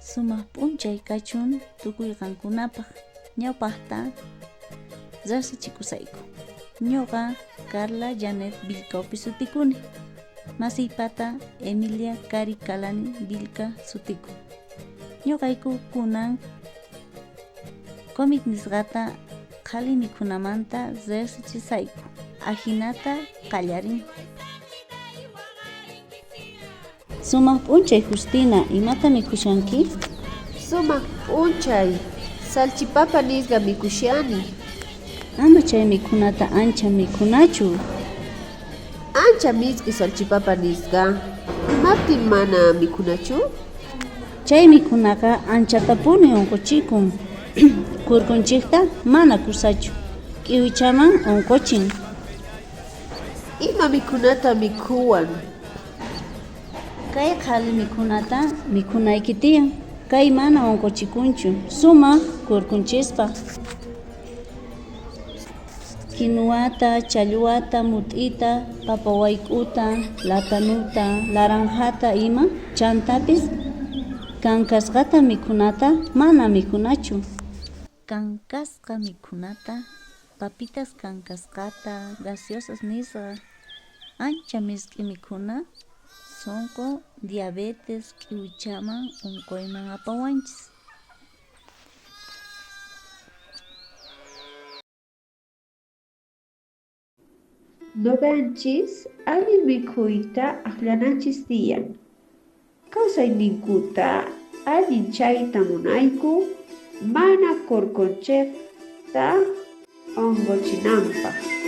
Sumaq p'unchay kachun tukuyqankunapaq ñawpaqta riqsichikusayku. Ñuqa Carla Janet Vilcaupi sutikuni. Masiypata Emilia Cari Calani Vilca sutiku. Ñuqayku kunan comic nisqata qhali mikhunamanta riqsichisayku. Ajinata qallarin. Sumaq p'unchay Justina, imata mikushanki? Sumaq p'unchay, salchipapa nisqa mikushani. Ama chay mikhunata ancha mikhunachu. Ancha miski salchipapa nisqa. Imaptin mana mikhunachu? Chay mikhunaqa anchatapuni unquchikun. Kurkunchikta mana kursachu. K'iwichaman unquchin. Ima mikhunata mikhuwan? Kay qhali mikhunata mikhunayki tiyan. Kay mana unquchikunchu. Sumaq kurkunchispa. Kinuwata, challwata, mut'ita, papa wayk'uta, latanuta, laranjata ima chantapis kankasqata mikhunata mana mikhunachu. Kankasqa mikhunata, papitas kankasqata, gaseosas nisqa ancha misk'i mikhuna sunqu diabetes k'iwichaman unquyman apawanchis. Nuqanchis allin mikhuyta aqllananchis tiyan. Kawsayninkuta allin chayta munayku mana kurkunchikta onqochinanpaq.